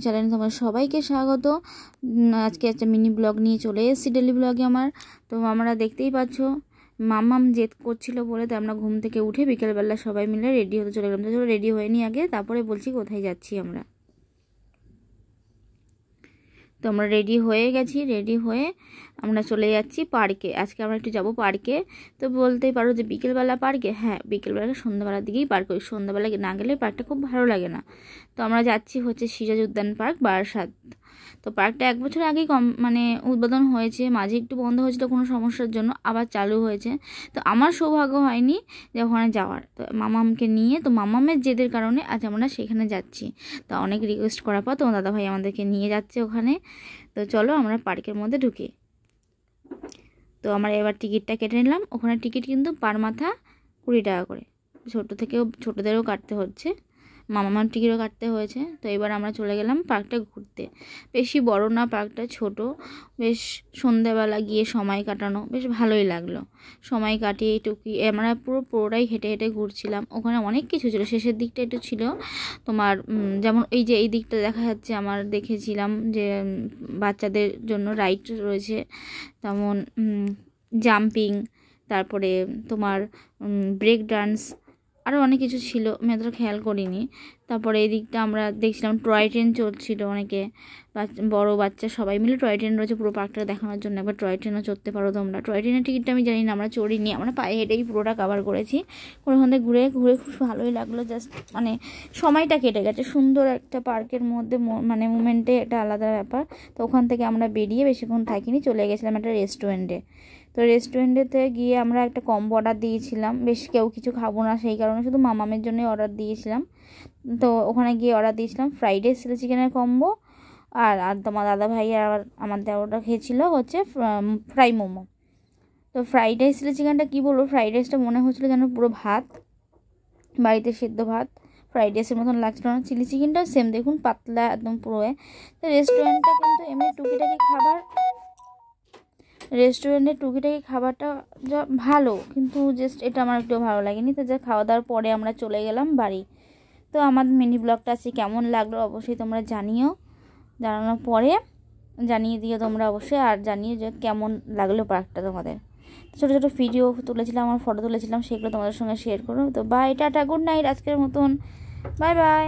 চ্যানেলে তোমার সবাইকে স্বাগত। আজকে একটা মিনি ব্লগ নিয়ে চলে এসেছি ডেলি ব্লগে আমার। তো আমরা দেখতেই পাচ্ছ মাম্মাম জেদ করছিল বলে তো আমরা ঘুম থেকে উঠে বিকেলবেলা সবাই মিলে রেডি হতে চলে গেলাম। তো রেডি হয়ে নি আগে, তারপরে বলছি কোথায় যাচ্ছি আমরা। তো আমরা রেডি হয়ে গেছি, রেডি হয়ে আমরা চলে যাচ্ছি পার্কে। আজকে আমরা একটু যাব পার্কে। তো বলতেই পারো যে বিকেলবেলা পার্কে, হ্যাঁ বিকেলবেলা সন্ধ্যাবেলার দিকেই পার্ক। ওই সন্ধ্যাবেলা না গেলে পার্কটা খুব ভালো লাগে না। তো আমরা যাচ্ছি হচ্ছে সিরাজ উদ্যান পার্ক, বারাসাত। তো পার্কটা 1 বছর আগেই উদ্বোধন হয়েছে, মাঝে একটু বন্ধ হয়েছিল কোনো সমস্যার জন্য, আবার চালু হয়েছে। তো আমার সৌভাগ্য হয়নি যে ওখানে যাওয়ার, তো মামামকে নিয়ে, তো মামামের জেদের কারণে আজ আমরা সেখানে যাচ্ছি। তো অনেক রিকোয়েস্ট করার পর তোমার দাদাভাই আমাদেরকে নিয়ে যাচ্ছে ওখানে। তো চলো আমরা পার্কের মধ্যে ঢুকি। তো আমরা এবার টিকিটটা কেটে নিলাম। ওখানে টিকিট কিন্তু পার মাথা 20 টাকা করে, ছোটোদেরও কাটতে হচ্ছে, মামার টিকিটও কাটতে হয়েছে। তো এবার আমরা চলে গেলাম পার্কটা ঘুরতে। বেশি বড় না পার্কটা, ছোট। বেশ সন্ধ্যাবেলা গিয়ে সময় কাটানো বেশ ভালোই লাগলো। সময় কাটিয়ে আমরা পুরোটাই হেঁটে হেঁটে ঘুরছিলাম। ওখানে অনেক কিছু ছিল, শেষের দিকটা একটু ছিল তোমার যেমন এই যে এই দিকটা দেখা যাচ্ছে, আমার দেখেছিলাম যে বাচ্চাদের জন্য রাইড রয়েছে, তেমন জাম্পিং, তারপরে তোমার ব্রেক ডান্স, আরও অনেক কিছু ছিল, আমি এতটা খেয়াল করিনি। তারপরে এই দিকটা আমরা দেখছিলাম টয় ট্রেন চলছিল, অনেকে বড় বাচ্চা সবাই মিলে টয় ট্রেন রয়েছে পুরো পার্কটা দেখানোর জন্য। একবার টয় ট্রেনও চড়তে পারো তোমরা। টয় ট্রেনের টিকিটটা আমি জানি না, আমরা চড়িনি, আমরা পায়ে হেঁটেই পুরোটা কভার করেছি। ওখান থেকে ঘুরে ঘুরে খুব ভালোই লাগলো। জাস্ট মানে সময়টা কেটে গেছে সুন্দর একটা পার্কের মধ্যে, মানে মুমেন্টে একটা আলাদা ব্যাপার। তো ওখান থেকে আমরা বেরিয়ে বেশিক্ষণ থাকিনি, চলে গেছিলাম একটা রেস্টুরেন্টে। তো রেস্টুরেন্টেতে গিয়ে আমরা একটা কম্বো অর্ডার দিয়েছিলাম, বেশ কেউ কিছু খাবো না সেই কারণে শুধু মামামের জন্যই অর্ডার দিয়েছিলাম। তো ওখানে গিয়ে অর্ডার দিয়েছিলাম ফ্রাইড রাইস চিলি চিকেনের কম্বো, আর তোমার দাদা ভাই আর আমার দেওরটা খেয়েছিল হচ্ছে ফ্রাই মোমো। তো ফ্রাইড রাইস চিলি চিকেনটা কী বলবো, ফ্রাইড রাইসটা মনে হচ্ছিলো যেন পুরো ভাত, বাড়িতে সেদ্ধ ভাত, ফ্রাইড রাইসের মতন লাগছিল না। চিলি চিকেনটাও সেম, দেখুন পাতলা একদম পুরো। তো রেস্টুরেন্টটা কিন্তু এমনি রেস্টুরেন্টের টুকিটাকি খাবারটা যা ভালো, কিন্তু জাস্ট এটা আমার একটু ভালো লাগেনি। তো যা খাওয়া দাওয়ার পরে আমরা চলে গেলাম বাড়ি। তো আমার মিনি ব্লগটা আছে কেমন লাগলো অবশ্যই তোমরা জানানোর পরে জানিয়ে দিও তোমরা অবশ্যই, আর জানিয়ে যে কেমন লাগলো পার্কটা তোমাদের। ছোটো ছোটো ভিডিও তুলেছিলাম, আমার ফটো তুলেছিলাম, সেগুলো তোমাদের সঙ্গে শেয়ার করো। তো বাই, টাটা, গুড নাইট আজকের মতন, বাই বাই।